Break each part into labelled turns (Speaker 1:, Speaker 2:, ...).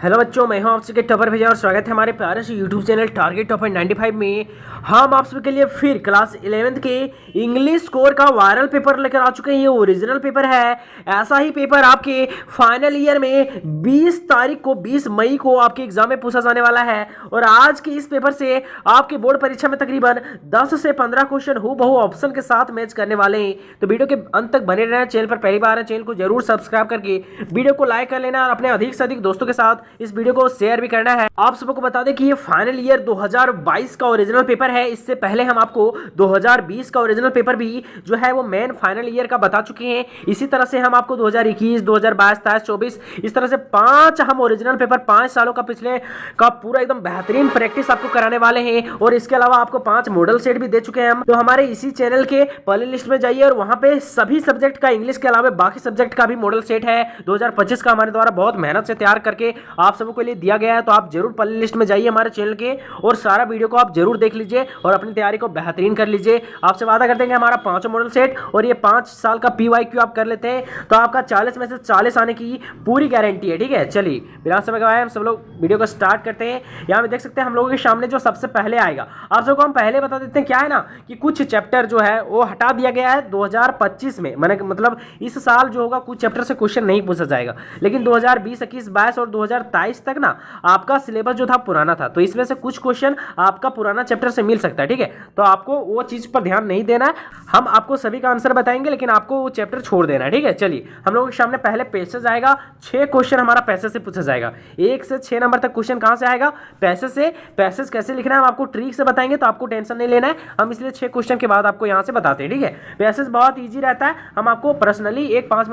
Speaker 1: Hello बच्चों, मैं हूं आप सबके टॉपर भैया और स्वागत है हमारे प्यारे से यूट्यूब चैनल टारगेट टॉपर 95 में। हम आप सबके लिए फिर क्लास 11th के इंग्लिश स्कोर का वायरल पेपर लेकर आ चुके हैं। ये ओरिजिनल पेपर है। ऐसा ही पेपर आपके फाइनल ईयर में 20 तारीख को 20 मई को आपके एग्जाम में पूछा जाने वाला है। और आज के इस पेपर से आपके बोर्ड परीक्षा में तकरीबन 10 से 15 क्वेश्चन हूबहू ऑप्शन के साथ मैच करने वाले हैं। तो वीडियो के अंत तक बने रहना। चैनल पर पहली बार है, चैनल को जरूर सब्सक्राइब करके वीडियो को लाइक कर लेना और अपने अधिक से अधिक दोस्तों के साथ इस वीडियो को शेयर भी करना है। आप सबको बता दें कि ये फाइनल ईयर 2022 का ओरिजिनल पेपर है। इससे पहले हम आपको 2020 का ओरिजिनल पेपर भी जो है वो मेन फाइनल ईयर का बता चुके हैं। इसी तरह से हम आपको 2021, 2022, 23, 24 इस तरह से 5 हम ओरिजिनल पेपर 5 सालों का पिछले का पूरा एकदम बेहतरीन प्रैक्टिस आपको कराने वाले हैं। और इसके अलावा आपको 5 मॉडल सेट भी दे चुके हैं हम। तो हमारे इसी चैनल के प्ले लिस्ट में जाइए और वहां पे सभी सब्जेक्ट का, इंग्लिश के अलावा बाकी सब्जेक्ट का भी मॉडल सेट है 2025 का हमारे द्वारा बहुत मेहनत से तैयार करके आप सबको के लिए दिया गया है। तो आप जरूर प्ले लिस्ट में जाइए हमारे चैनल के और सारा वीडियो को आप जरूर देख लीजिए और अपनी तैयारी को बेहतरीन कर लीजिए। आपसे वादा करते हैं कि हमारा 5 मॉडल सेट और ये 5 साल का PYQ आप कर लेते हैं तो आपका 40 में से 40 आने की पूरी गारंटी है। ठीक है, चलिए बिना समय गवाए हम सब लोग वीडियो को स्टार्ट करते हैं। यहाँ पे देख सकते हैं हम लोगों के सामने जो सबसे पहले आएगा, आप सबको हम पहले बता देते हैं क्या है ना कि कुछ चैप्टर जो है वो हटा दिया गया है 2025 में। मैंने मतलब इस साल जो होगा कुछ चैप्टर से क्वेश्चन नहीं पूछा जाएगा, लेकिन 2020, 21, 22 और 2023 तक ना आपका सिलेबस जो था पुराना था। तो इसमें से कुछ क्वेश्चन आपका पुराना चैप्टर से मिल सकता है। ठीक है, तो आपको वो चीज पर ध्यान नहीं देना है। हम आपको सभी का आंसर बताएंगे लेकिन आपको वो चैप्टर छोड़ देना है। ठीक है, चलिए हम लोगों के सामने पहले पैसेज आएगा। 6 क्वेश्चन हमारा पैसेज से पूछा जाएगा। 1 से 6 नंबर तक क्वेश्चन कहां से आएगा? पैसेज से। पैसेज कैसे लिखना है हम आपको ट्रिक से बताएंगे, तो आपको टेंशन नहीं लेना है। हम इसलिए 6 क्वेश्चन के बाद आपको यहां से बताते हैं। ठीक है, पैसेज बहुत ईजी रहता है। हम आपको पर्सनली एक 5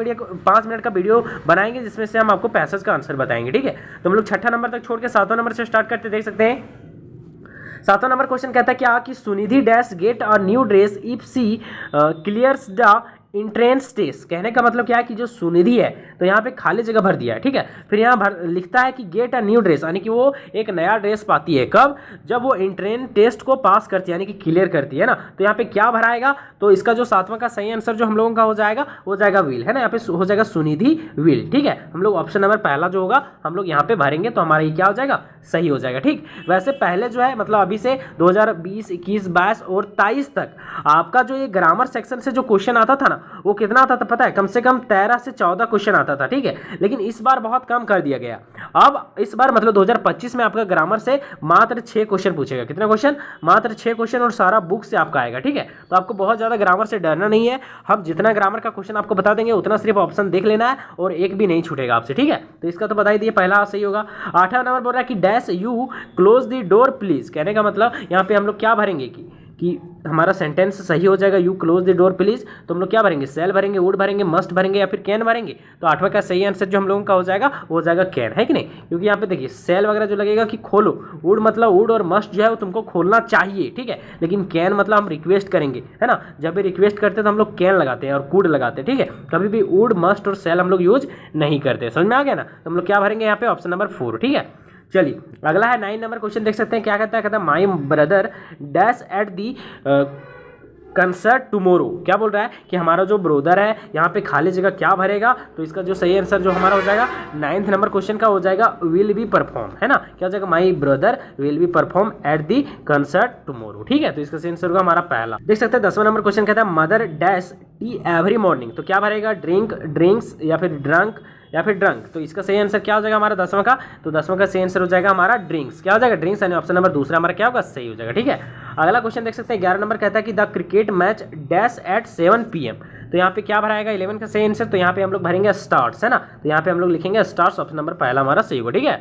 Speaker 1: मिनट का वीडियो बनाएंगे जिसमें से हम आपको पैसेज का आंसर बताएंगे। ठीक है, तो हम लोग 6ठा नंबर तक छोड़ के 7वां नंबर से स्टार्ट करते देख सकते हैं। 7वां नंबर क्वेश्चन कहता है क्या कि Sunidhi dash get a new dress if she clears the entrance test. कहने का मतलब क्या है कि जो सुनिधि है तो यहाँ पे खाली जगह भर दिया है। ठीक है, फिर यहाँ लिखता है कि गेट अ न्यू ड्रेस, यानी कि वो एक नया ड्रेस पाती है कब? जब वो इंट्रेंस टेस्ट को पास करती है, यानी कि क्लियर करती है ना। तो यहाँ पे क्या भराएगा? तो इसका जो 7वां का सही आंसर जो हम लोगों का हो जाएगा वो जाएगा विल, है ना। यहाँ पे हो जाएगा सुनिधि विल। ठीक है, हम लोग ऑप्शन नंबर पहला जो होगा हम लोग यहाँ पे भरेंगे तो हमारा ये क्या हो जाएगा? सही हो जाएगा। ठीक, वैसे पहले जो है मतलब अभी से 2020, 21, 22 और 23 तक आपका जो ये ग्रामर सेक्शन से जो क्वेश्चन आता था ना वो कितना आता था पता है? कम से कम 13 से 14 क्वेश्चन आता था। ठीक है, लेकिन इस बार बहुत कम कर दिया गया। अब इस बार मतलब 2025 में आपका ग्रामर से मात्र 6 क्वेश्चन पूछेगा। कितने क्वेश्चन? मात्र 6 क्वेश्चन और सारा बुक से आपका आएगा। ठीक है, तो आपको बहुत ज्यादा ग्रामर से डरना नहीं है। हम जितना ग्रामर का क्वेश्चन आपको बता देंगे उतना सिर्फ ऑप्शन देख लेना है और एक भी नहीं छूटेगा आपसे। ठीक है, तो इसका तो बता ही दिए, पहला सही होगा। 8वां नंबर बोल रहा है कि dash you close the door please. कहने का मतलब यहाँ पे हम लोग क्या भरेंगे कि हमारा सेंटेंस सही हो जाएगा you close the door please. तो हम लोग क्या भरेंगे? सेल भरेंगे, वुड भरेंगे, मस्ट भरेंगे या फिर कैन भरेंगे। तो 8वां का सही आंसर जो हम लोगों का हो जाएगा वो हो जाएगा कैन, है कि नहीं? क्योंकि यहाँ पे देखिए सेल वगैरह जो लगेगा कि खोलो, वुड मतलब वुड और मस्ट जो है वो तुमको खोलना चाहिए। ठीक है, लेकिन कैन मतलब हम रिक्वेस्ट करेंगे, है ना। जब भी रिक्वेस्ट करते हैं तो हम लोग कैन लगाते हैं और कुड लगाते हैं। ठीक है, कभी भी वुड, मस्ट और सेल हम लोग यूज नहीं करते। समझ में आ गया ना? तो हम लोग क्या भरेंगे यहाँ पे? Option number 4। ठीक है, चलिए अगला है 9 नंबर क्वेश्चन देख सकते हैं क्या कहता है? कहता है my brother dash at the concert tomorrow. क्या बोल रहा है कि हमारा जो ब्रोदर है यहाँ पे खाली जगह क्या भरेगा? तो इसका जो सही आंसर जो हमारा हो जाएगा 9th नंबर क्वेश्चन का हो जाएगा विल बी परफॉर्म, है ना। क्या हो जाएगा? My brother will be perform at the concert tomorrow. ठीक है, तो इसका सही आंसर होगा हमारा पहला। देख सकते हैं 10वां नंबर क्वेश्चन कहता है mother dash T every morning. तो क्या भरेगा? ड्रिंक, ड्रिंक्स या फिर ड्रंक या फिर ड्रंक। तो इसका सही आंसर क्या हो जाएगा हमारा 10वां का? तो 10वां का सही आंसर हो जाएगा हमारा ड्रिंक्स। क्या हो जाएगा? ड्रिंक्स, यानी ऑप्शन नंबर दूसरा हमारा क्या होगा? सही हो जाएगा। ठीक है, अगला क्वेश्चन देख सकते हैं 11 नंबर कहता है कि the cricket match dash at 7 PM। तो यहाँ पे क्या भराएगा? 11 का सही आंसर। तो यहाँ पे हम लोग भरेंगे स्टार्ट्स, है ना। तो यहाँ पे हम लोग लिखेंगे स्टार्ट्स, ऑप्शन नंबर पहला हमारा सही होगा। ठीक है,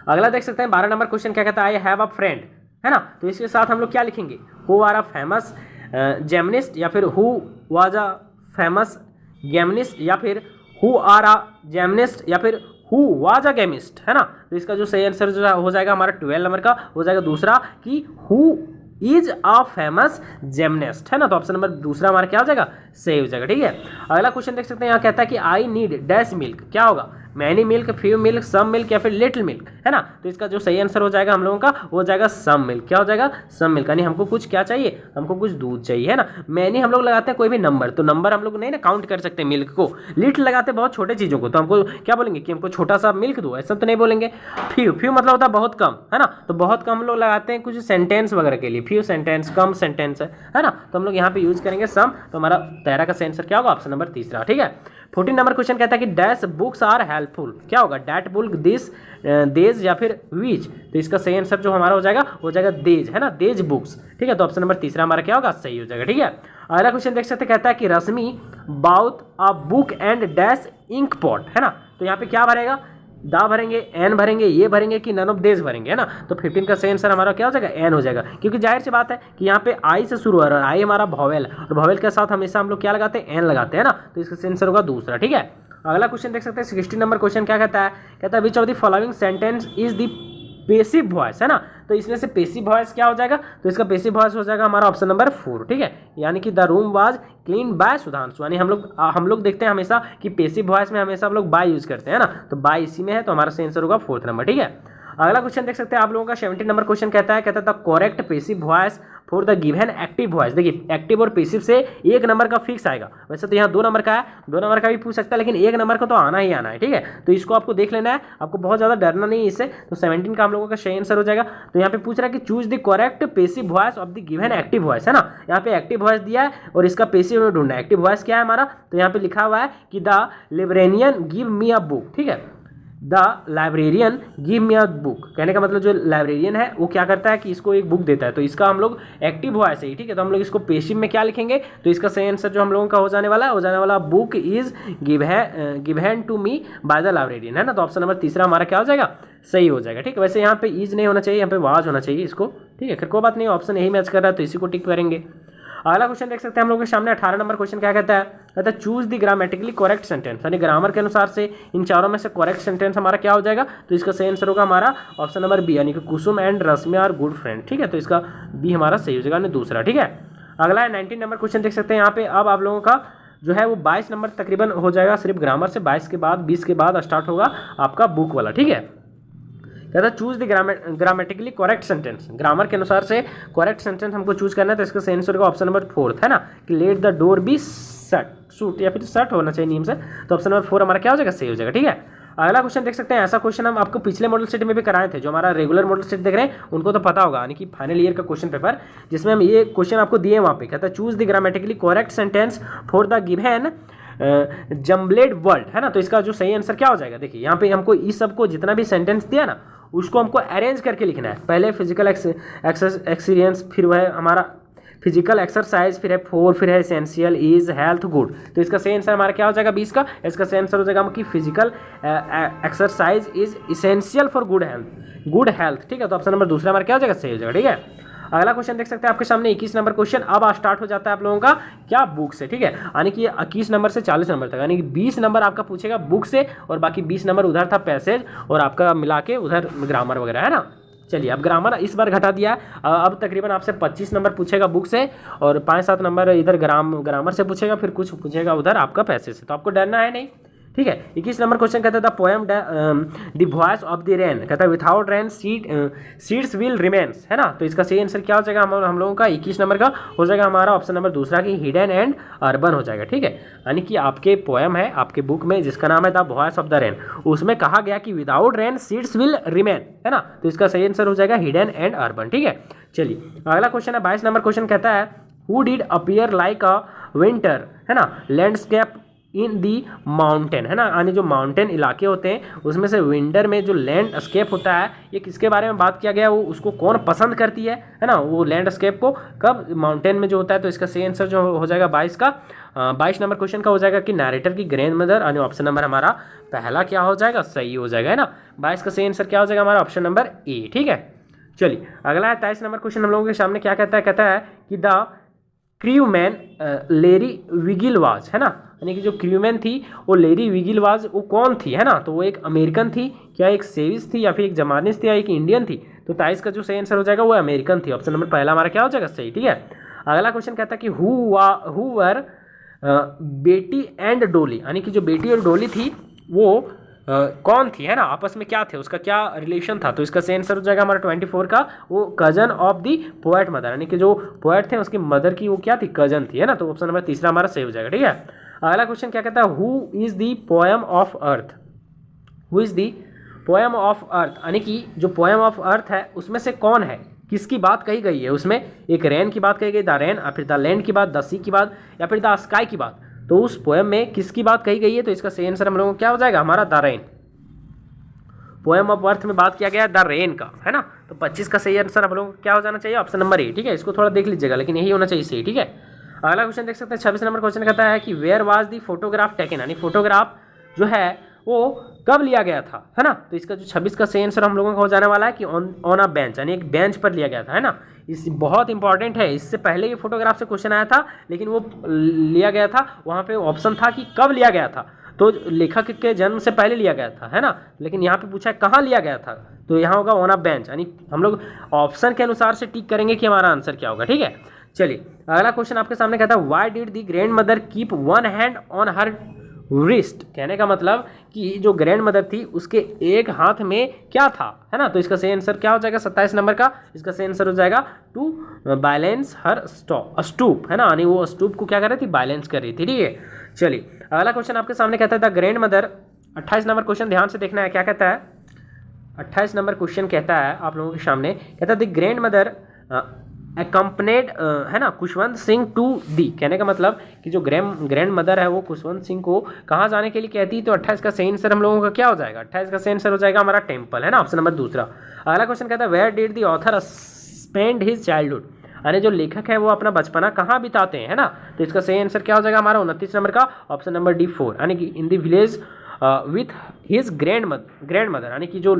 Speaker 1: अगला देख सकते हैं 12 नंबर क्वेश्चन क्या कहता है? आई हैव अ फ्रेंड, है ना। तो इसके साथ हम लोग क्या लिखेंगे? हु आर अ फेमस जेमनिस्ट या फिर हु वाज अ फेमस गेमनिस्ट या फिर हु आर अ जेमनिस्ट या फिर हु वाज अ गेमिस्ट, है ना। तो इसका जो सही आंसर जो हो जाएगा हमारा 12 नंबर का हो जाएगा दूसरा कि हु इज अ फेमस जेमनिस्ट, है ना। तो ऑप्शन नंबर दूसरा हमारा क्या हो जाएगा? सही हो जाएगा। ठीक है, अगला क्वेश्चन देख सकते हैं, यहाँ कहता है कि आई नीड डैश मिल्क, क्या होगा, many milk, few milk, some milk या फिर लिटिल मिल्क, है ना। तो इसका जो सही आंसर हो जाएगा हम लोगों का वो हो जाएगा सम मिल्क। क्या हो जाएगा, सम मिल्क, यानी हमको कुछ क्या चाहिए, हमको कुछ दूध चाहिए, है ना। मैनी हम लोग लगाते हैं कोई भी नंबर, तो नंबर हम लोग नहीं ना काउंट कर सकते मिल्क को। लिटिल लगाते हैं बहुत छोटे चीज़ों को, तो हमको क्या बोलेंगे कि हमको छोटा सा मिल्क दो, ऐसा तो नहीं बोलेंगे। फ्यू मतलब होता है बहुत कम, है ना, तो बहुत कम हम लोग लगाते हैं कुछ सेंटेंस वगैरह के लिए, फ्यू सेंटेंस, कम सेंटेंस है ना, तो हम लोग यहाँ पे यूज करेंगे सम। तो हमारा तेरह का आंसर क्या होगा, ऑप्शन नंबर तीसरा। ठीक है, 14 नंबर क्वेश्चन कहता है कि डैश बुक्स आर हेल्पफुल, क्या होगा, डैट बुक, दिस, देज या फिर विच। तो इसका सही आंसर जो हमारा हो जाएगा देज, है ना, देज बुक्स। ठीक है, तो ऑप्शन नंबर तीसरा हमारा क्या होगा, सही हो जाएगा। ठीक है, अगला क्वेश्चन देख सकते, कहता है कि Rashmi bought a book and dash ink pot, है ना। तो यहाँ पे क्या भरेगा, दा भरेंगे, एन भरेंगे, ये भरेंगे कि नन ऑफ देज भरेंगे, है ना। तो 15 का सही आंसर हमारा क्या हो जाएगा, एन हो जाएगा, क्योंकि जाहिर सी बात है कि यहाँ पे आई से शुरू हो रहा है, आई हमारा वॉवेल, और वॉवेल के साथ हमेशा हम लोग क्या लगाते हैं, एन लगाते हैं ना, तो इसका सही आंसर होगा दूसरा। ठीक है, अगला क्वेश्चन देख सकते हैं, 16 नंबर क्वेश्चन क्या कहता है which of the following sentence is the passive voice, है ना। तो इसमें से पेसिव वॉइस क्या हो जाएगा, तो इसका पेसिव वॉइस हो जाएगा हमारा ऑप्शन नंबर 4। ठीक है, यानी कि the room was clean bye Sudhanshu, यानी हम लोग देखते हैं हमेशा कि पेसिव वॉइस में हमेशा हम लोग बाय यूज करते हैं ना, तो बाय इसी में है, तो हमारा सही आंसर होगा 4th नंबर। ठीक है, अगला क्वेश्चन देख सकते हैं आप लोगों का 17 नंबर क्वेश्चन कहता है the correct passive voice for the given active voice. देखिए एक्टिव और पेसिव से एक नंबर का फिक्स आएगा, वैसे तो यहाँ 2 नंबर का है, 2 नंबर का भी पूछ सकता है, लेकिन एक नंबर का तो आना ही आना है। ठीक है, तो इसको आपको देख लेना है, आपको बहुत ज़्यादा डरना नहीं है इससे। तो 17 का हम लोगों का सही आंसर हो जाएगा। तो यहाँ पे पूछ रहा है कि choose the correct passive voice of the given active voice, है ना। यहाँ पे एक्टिव वॉइस दिया है और इसका पेसिव में ढूंढना है। एक्टिव वॉइस क्या है हमारा, तो यहाँ पे लिखा हुआ है कि the librarian give me a book. ठीक है, the librarian give me a book, कहने का मतलब जो लाइब्रेरियन है वो क्या करता है कि इसको एक बुक देता है, तो इसका हम लोग एक्टिव वॉइस है। ठीक है, तो हम लोग इसको पेसिव में क्या लिखेंगे, तो इसका सही आंसर जो हम लोगों का हो जाने वाला book is given to me by the librarian, है ना। तो ऑप्शन नंबर तीसरा हमारा क्या हो जाएगा, सही हो जाएगा। ठीक है, वैसे यहाँ पे इज नहीं होना चाहिए, यहाँ पे वाज होना चाहिए इसको। ठीक है, फिर कोई बात नहीं, ऑप्शन यही मैच कर रहा है तो इसी को टिक करेंगे। अगला क्वेश्चन देख सकते हैं हम लोग के सामने 18 नंबर क्वेश्चन क्या कहता है choose the grammatically correct sentence, यानी ग्रामर के अनुसार से इन चारों में से करेक्ट सेंटेंस हमारा क्या हो जाएगा, तो इसका सही आंसर होगा हमारा ऑप्शन नंबर बी, यानी कि Kusum and Rashmi are good friend. ठीक है, तो इसका बी हमारा सही हो जाएगा, यानी दूसरा। ठीक है, अगला है 19 नंबर क्वेश्चन देख सकते हैं यहाँ पे। अब आप लोगों का जो है वो 22 नंबर तकरीबन हो जाएगा सिर्फ ग्रामर से, 22 के बाद 20 के बाद स्टार्ट होगा आपका बुक वाला। ठीक है, कहता है choose the grammatically correct sentence, grammar के अनुसार से करेक्ट सेंटेंस हमको चूज करना है, तो इसका सही आंसर होगा ऑप्शन नंबर 4, है ना, कि let the door be shut या फिर शट होना चाहिए नियम से, तो ऑप्शन नंबर 4 हमारा क्या हो जाएगा, सही हो जाएगा। ठीक है, अगला क्वेश्चन देख सकते हैं, ऐसा क्वेश्चन हम आपको पिछले मॉडल सेट में भी कराए थे, जो हमारा रेगुलर मॉडल सेट देख रहे हैं उनको तो पता होगा, यानी कि फाइनल ईयर का क्वेश्चन पेपर जिसमें हम ये क्वेश्चन आपको दिए वहाँ पे, कहता है choose the grammatically correct sentence for the given jumbled word, है ना। तो इसका जो सही आंसर क्या हो जाएगा, देखिए यहाँ पे हमको इस सबको जितना भी सेंटेंस दिया ना उसको हमको अरेंज करके लिखना है। पहले फिजिकल एक्सपीरियंस, फिर वह हमारा फिजिकल एक्सरसाइज, फिर है 4, फिर है एसेंशियल, इज, हेल्थ, गुड। तो इसका सही आंसर हमारा क्या हो जाएगा 20 का, इसका सही आंसर हो जाएगा कि physical exercise is essential for good health. ठीक है, तो ऑप्शन नंबर दूसरा हमारा क्या हो जाएगा, सही हो जाएगा। ठीक है, अगला क्वेश्चन देख सकते हैं आपके सामने 21 नंबर क्वेश्चन। अब स्टार्ट हो जाता है आप लोगों का क्या, बुक से। ठीक है, यानी कि 21 नंबर से 40 नंबर तक, यानी कि 20 नंबर आपका पूछेगा बुक से और बाकी 20 नंबर उधर था पैसेज और आपका मिला के उधर ग्रामर वगैरह, है ना। चलिए, अब ग्रामर इस बार घटा दिया, अब तकरीबन आपसे 25 नंबर पूछेगा बुक से और 5-7 नंबर इधर ग्रामर से पूछेगा, फिर कुछ पूछेगा उधर आपका पैसेज से, तो आपको डरना है नहीं। ठीक है, 21 नंबर क्वेश्चन कहता था poem the voice of the rain, कहता है without rain seeds will remains, है ना। तो इसका सही आंसर क्या हो जाएगा हम लोगों का 21 नंबर का हो जाएगा हमारा ऑप्शन नंबर दूसरा की हिडन एंड अर्बन हो जाएगा। ठीक है, यानी कि आपके पोएम है आपके बुक में जिसका नाम है the voice of the rain, उसमें कहा गया कि without rain seeds will remain, है ना। तो इसका सही आंसर हो जाएगा हिडन एंड अर्बन। ठीक है, चलिए अगला क्वेश्चन है 22 नंबर क्वेश्चन कहता है who did appear like a winter, है ना, लैंडस्केप इन दी माउंटेन, है ना, यानी जो माउंटेन इलाके होते हैं उसमें से विंटर में जो लैंडस्केप होता है ये किसके बारे में बात किया गया, वो उसको कौन पसंद करती है ना, वो लैंडस्केप को कब माउंटेन में जो होता है। तो इसका सही आंसर जो हो जाएगा 22 का 22 नंबर क्वेश्चन का हो जाएगा कि नैरेटर की ग्रैंड मदर, यानी ऑप्शन नंबर हमारा पहला क्या हो जाएगा, सही हो जाएगा, है ना। 22 का सही आंसर क्या हो जाएगा हमारा ऑप्शन नंबर ए। ठीक है, चलिए अगला है 23 नंबर क्वेश्चन हम लोगों के सामने क्या कहता है कि द क्रूमैन लेरी विगिलवाज, है ना, यानी कि जो क्रूमैन थी वो लेरी विगिलवाज वो कौन थी, है ना। तो वो एक अमेरिकन थी, क्या एक सेविज थी या फिर एक जर्मनिस्ट थी या एक इंडियन थी। तो 23 का जो सही आंसर हो जाएगा वो अमेरिकन थी, ऑप्शन नंबर पहला हमारा क्या हो जाएगा, सही। ठीक है, अगला क्वेश्चन कहता है कि हु वर बेटी एंड डोली, यानी कि जो बेटी और डोली थी वो कौन थी, है ना, आपस में क्या थे, उसका क्या रिलेशन था। तो इसका सही आंसर हो जाएगा हमारा 24 का, वो cousin of the poet mother, यानी कि जो पोएट थे उसकी मदर की वो क्या थी, कजन थी, है ना। तो ऑप्शन नंबर तीसरा हमारा सही हो जाएगा। ठीक है, अगला क्वेश्चन क्या कहता है, who is the poem of earth, who is the poem of earth, यानी कि जो पोएम ऑफ अर्थ है उसमें से कौन है, किसकी बात कही गई है उसमें, एक रेन की बात कही गई, द रेन, या फिर द लैंड की बात, द सी की बात, या फिर द स्काई की बात। तो उस पोएम में किसकी बात कही गई है, तो इसका सही आंसर हम लोगों को क्या हो जाएगा हमारा, the rain. Poem of earth में बात किया गया द रेन का, है ना। तो 25 का सही आंसर हम लोगों को क्या हो जाना चाहिए, ऑप्शन नंबर ए। ठीक है, इसको थोड़ा देख लीजिएगा, लेकिन यही होना चाहिए सही। ठीक है, अगला क्वेश्चन देख सकते हैं 26 नंबर क्वेश्चन कहता है कि where was the photograph taken, यानी फोटोग्राफ जो है वो कब लिया गया था, है ना। तो इसका जो 26 का सही आंसर हम लोगों का हो जाने वाला है कि ऑन अ बेंच, यानी एक बेंच पर लिया गया था, है ना। इस बहुत इंपॉर्टेंट है, इससे पहले ये फोटोग्राफ से क्वेश्चन आया था, लेकिन वो लिया गया था, वहाँ पे ऑप्शन था कि कब लिया गया था, तो लेखक के जन्म से पहले लिया गया था, है ना। लेकिन यहाँ पे पूछा है कहाँ लिया गया था, तो यहाँ होगा ऑन अ बेंच, यानी हम लोग ऑप्शन के अनुसार से टिक करेंगे कि हमारा आंसर क्या होगा। ठीक है, चलिए अगला क्वेश्चन आपके सामने कहता है why did the grand mother keep one hand on her wrist, कहने का मतलब कि जो ग्रैंड मदर थी उसके एक हाथ में क्या था, है ना। तो इसका सही आंसर क्या हो जाएगा 27 नंबर का, इसका सही आंसर हो जाएगा टू बैलेंस हर स्टूप, है ना, यानी वो स्टूप को क्या कर रही थी, बैलेंस कर रही थी। ठीक है, चलिए अगला क्वेश्चन आपके सामने कहता है the grand mother, 28 number question ध्यान से देखना है, क्या कहता है 28 नंबर क्वेश्चन कहता है आप लोगों के सामने, कहता है द ग्रैंड मदर अकम्पनेड, है ना, खुशवंत सिंह टू दी, कहने का मतलब कि जो ग्रैंड मदर है वो खुशवंत सिंह को कहाँ जाने के लिए कहती है। तो 28 का सही आंसर हम लोगों का क्या हो जाएगा, 28 का सही आंसर हो जाएगा हमारा टेम्पल, है ना, ऑप्शन नंबर दूसरा। अगला क्वेश्चन कहता है where did the author spend his childhood, यानी जो लेखक है वो अपना बचपना कहाँ बिताते हैं, है ना। तो इसका सही आंसर क्या हो जाएगा हमारा 29 नंबर का, ऑप्शन नंबर डी 4, यानी कि in the village with his grand mother, यानी कि जो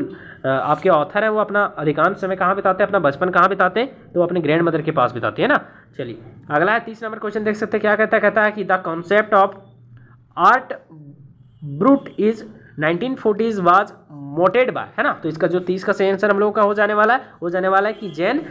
Speaker 1: आपके ऑथर है वो अपना अधिकांश समय कहाँ बिताते हैं, अपना बचपन कहाँ बिताते हैं, तो अपने ग्रैंड मदर के पास बिताते हैं ना। चलिए अगला है 30 नंबर क्वेश्चन देख सकते हैं, क्या कहता है कि the concept of art brut is 1940s was mooted by, है ना। तो इसका जो 30 का सही आंसर हम लोगों का हो जाने वाला है कि जैन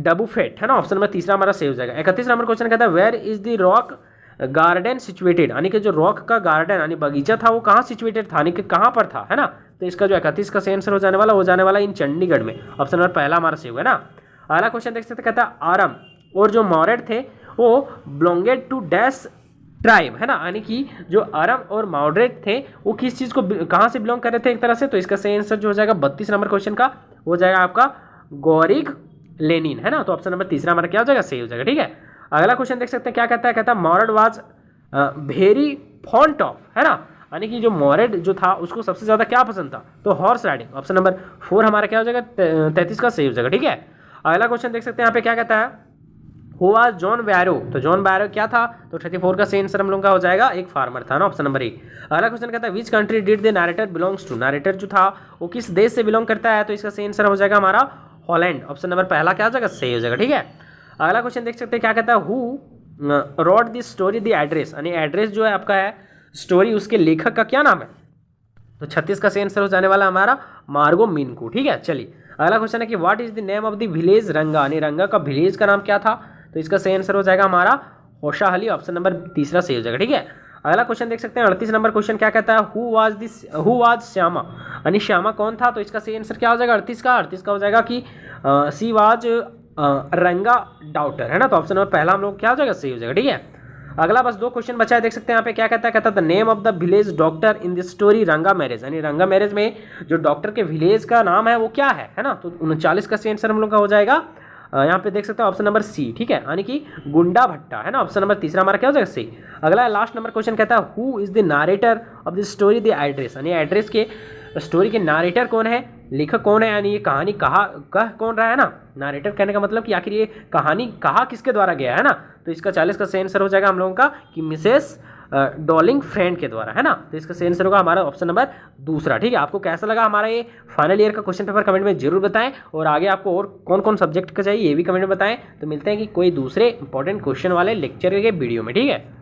Speaker 1: डबुफेट, है ना, ऑप्शन नंबर तीसरा हमारा सही हो जाएगा। 31 नंबर क्वेश्चन कहता है where is the rock garden situated, यानी कि जो रॉक का गार्डन यानी बगीचा था वो कहाँ सिचुएटेड था, यानी कि कहाँ पर था, है ना। तो इसका जो 31 का सही आंसर हो जाने वाला इन चंडीगढ़ में, ऑप्शन नंबर पहला हमारा सही हुआ, है ना। अगला क्वेश्चन देख सकते, कहता है आरम और जो मौर्य थे वो बिलोंगेड टू डैश ट्राइब, है ना, यानी कि जो अरब और मॉडरेट थे वो किस चीज़ को कहाँ से बिलोंग कर रहे थे एक तरह से। तो इसका सही आंसर जो हो जाएगा 32 नंबर क्वेश्चन का हो जाएगा आपका गौरिक लेनिन, है ना। तो ऑप्शन नंबर तीसरा हमारा क्या हो जाएगा, सही हो जाएगा। ठीक है, अगला क्वेश्चन देख सकते हैं, क्या कहता है मॉरड वाज वेरी फॉन्ट ऑफ, है ना, यानी कि जो मॉरड जो था उसको सबसे ज़्यादा क्या पसंद था, तो हॉर्स राइडिंग, ऑप्शन नंबर 4 हमारा क्या हो जाएगा 33 का सही हो जाएगा। ठीक है, अगला क्वेश्चन देख सकते हैं यहाँ पे क्या कहता है हु वाज जॉन बैरो, तो जॉन बैरो क्या था, तो 34 का सही आंसर हम लोग का हो जाएगा एक फार्मर था ना, ऑप्शन नंबर 1। अगला क्वेश्चन कहता है which country did the narrator belongs to, narrator जो था वो किस देश से बिलोंग करता है, तो इसका सही आंसर हो जाएगा हमारा हॉलैंड, ऑप्शन नंबर पहला क्या हो जाएगा, सही हो जाएगा। ठीक है, अगला क्वेश्चन देख सकते हैं क्या कहता है who rot the story the address, यानी एड्रेस जो है आपका है स्टोरी उसके लेखक का क्या नाम है, तो 36 का सही आंसर हो जाने वाला हमारा मार्गो मिनको। ठीक है, चलिए अगला क्वेश्चन है कि what is the name of the village रंगा, यानी रंगा का विलेज का नाम क्या था, तो इसका सही आंसर हो जाएगा हमारा होशाहली, ऑप्शन नंबर तीसरा सही हो जाएगा। ठीक है, अगला क्वेश्चन देख सकते हैं 38 नंबर क्वेश्चन क्या कहता है हु वाज श्यामा, यानी श्यामा कौन था, तो इसका सही आंसर क्या हो जाएगा 38 का हो जाएगा कि सी वाज रंगा डाउटर, है ना। तो ऑप्शन नंबर पहला हम लोग क्या हो जाएगा, सही हो जाएगा। ठीक है, अगला बस 2 क्वेश्चन बचा है, देख सकते हैं यहाँ पे क्या कहता है the name of the village doctor in the story रंगा मैरिज, यानी रंगा मैरिज में जो डॉक्टर के विलेज का नाम है वो क्या है ना। तो 39 का सही आंसर हम लोग का हो जाएगा यहाँ पे देख सकते हैं ऑप्शन नंबर सी। ठीक है, यानी कि गुंडा भट्टा, है ना, ऑप्शन नंबर तीसरा हमारा क्या हो जाएगा, सही। अगला लास्ट नंबर क्वेश्चन कहता है who is the narrator of the story the address, यानी एड्रेस के स्टोरी के नारेटर कौन है, लेखक कौन है, यानी ये कहानी कह कौन रहा है ना। नारेटर कहने का मतलब कि आखिर ये कहानी कहा किसके द्वारा गया है ना। तो इसका 40 का सही आंसर हो जाएगा हम लोगों का कि मिसेस डॉलिंग फ्रेंड के द्वारा, है ना। तो इसका सही आंसर होगा हमारा ऑप्शन नंबर दूसरा। ठीक है, आपको कैसा लगा हमारा ये फाइनल ईयर का क्वेश्चन पेपर कमेंट में जरूर बताएं, और आगे आपको और कौन कौन सब्जेक्ट का चाहिए ये भी कमेंट में बताएं। तो मिलते हैं कि कोई दूसरे इंपॉर्टेंट क्वेश्चन वाले लेक्चर के वीडियो में। ठीक है।